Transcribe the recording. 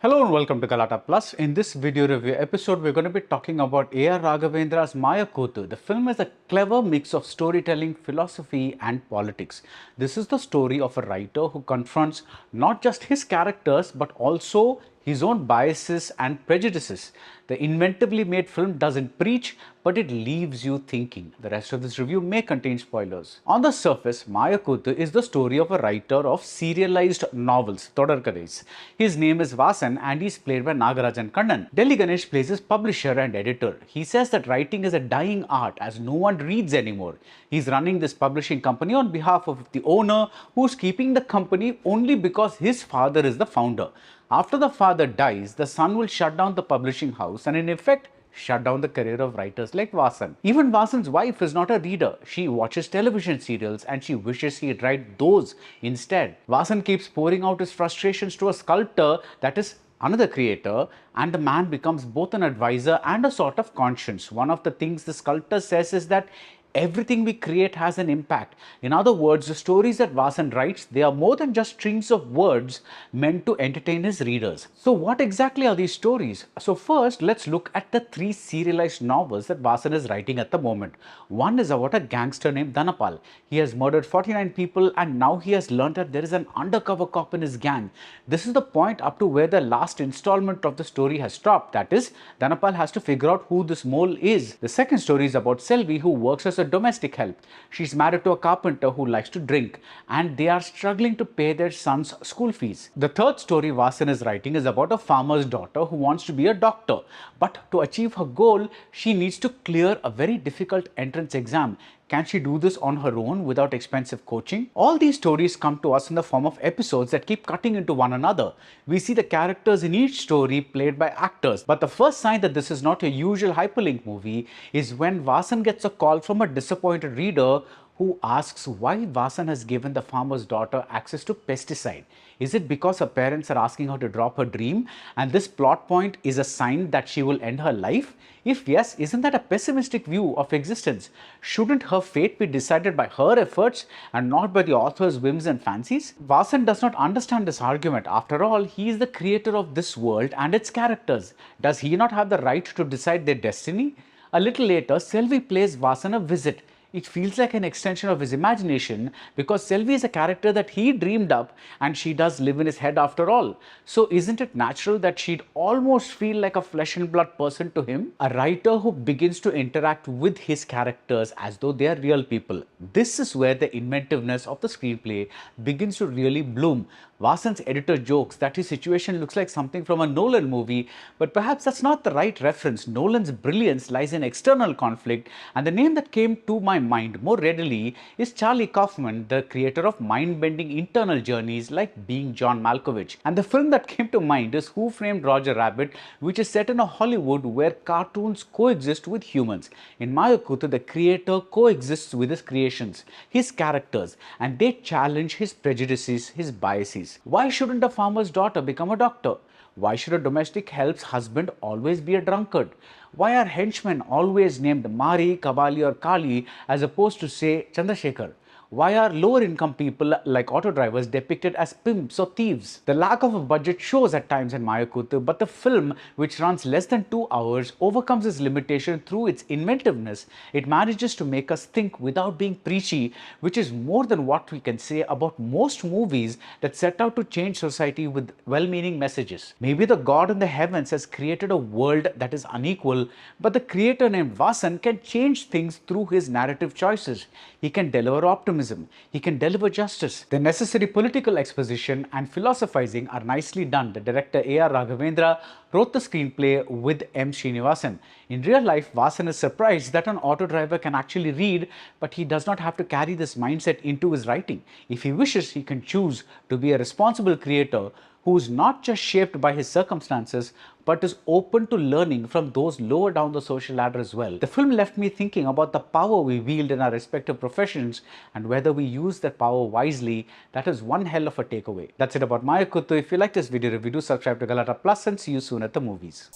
Hello and welcome to Galatta Plus. In this video review episode, we're going to be talking about A.R. Raghavendra's Maayakoothu. The film is a clever mix of storytelling, philosophy and politics. This is the story of a writer who confronts not just his characters but also his own biases and prejudices. The inventively made film doesn't preach, but it leaves you thinking. The rest of this review may contain spoilers. On the surface, Maayakoothu is the story of a writer of serialized novels, Thodarkadais. His name is Vasan and he's played by Nagarajan Kannan. Delhi Ganesh plays his publisher and editor. He says that writing is a dying art as no one reads anymore. He's running this publishing company on behalf of the owner who's keeping the company only because his father is the founder. After the father dies, the son will shut down the publishing house and in effect shut down the career of writers like Vasan. Even Vasan's wife is not a reader. She watches television serials and she wishes he'd write those instead. Vasan keeps pouring out his frustrations to a sculptor, that is another creator, and the man becomes both an advisor and a sort of conscience. One of the things the sculptor says is that everything we create has an impact. In other words, the stories that Vasan writes, they are more than just strings of words meant to entertain his readers. So what exactly are these stories? So first, let's look at the three serialized novels that Vasan is writing at the moment. One is about a gangster named Dhanapal. He has murdered 49 people and now he has learned that there is an undercover cop in his gang. This is the point up to where the last installment of the story has stopped. That is, Dhanapal has to figure out who this mole is. The second story is about Selvi, who works as a domestic help. She's married to a carpenter who likes to drink and they are struggling to pay their son's school fees. The third story Vasan is writing is about a farmer's daughter who wants to be a doctor, but to achieve her goal, she needs to clear a very difficult entrance exam. Can she do this on her own without expensive coaching? All these stories come to us in the form of episodes that keep cutting into one another. We see the characters in each story played by actors. But the first sign that this is not a usual hyperlink movie is when Vasan gets a call from a disappointed reader who asks why Vasan has given the farmer's daughter access to pesticide. Is it because her parents are asking her to drop her dream and this plot point is a sign that she will end her life? If yes, isn't that a pessimistic view of existence? Shouldn't her fate be decided by her efforts and not by the author's whims and fancies? Vasan does not understand this argument. After all, he is the creator of this world and its characters. Does he not have the right to decide their destiny? A little later, Selvi plays Vasan a visit. It feels like an extension of his imagination because Selvi is a character that he dreamed up and she does live in his head after all. So isn't it natural that she'd almost feel like a flesh and blood person to him? A writer who begins to interact with his characters as though they are real people. This is where the inventiveness of the screenplay begins to really bloom. Vasan's editor jokes that his situation looks like something from a Nolan movie, but perhaps that's not the right reference. Nolan's brilliance lies in external conflict, and the name that came to my mind more readily is Charlie Kaufman, the creator of mind-bending internal journeys like Being John Malkovich. And the film that came to mind is Who Framed Roger Rabbit, which is set in a Hollywood where cartoons coexist with humans. In Maayakoothu, the creator coexists with his creations, his characters, and they challenge his prejudices, his biases. Why shouldn't a farmer's daughter become a doctor? Why should a domestic help's husband always be a drunkard? Why are henchmen always named Mari, Kabali or Kali as opposed to say Chandrasekhar? Why are lower income people like auto drivers depicted as pimps or thieves? The lack of a budget shows at times in Maayakoothu, but the film, which runs less than 2 hours, overcomes its limitation through its inventiveness. It manages to make us think without being preachy, which is more than what we can say about most movies that set out to change society with well-meaning messages. Maybe the God in the heavens has created a world that is unequal, but the creator named Vasan can change things through his narrative choices. He can deliver optimism. He can deliver justice. The necessary political exposition and philosophizing are nicely done. The director A.R. Raghavendra wrote the screenplay with M. Srinivasan. In real life, Vasan is surprised that an auto driver can actually read, but he does not have to carry this mindset into his writing. If he wishes, he can choose to be a responsible creator who is not just shaped by his circumstances, but is open to learning from those lower down the social ladder as well. The film left me thinking about the power we wield in our respective professions and whether we use that power wisely. That is one hell of a takeaway. That's it about Maayakoothu. If you like this video review, do subscribe to Galatta Plus and see you soon at the movies.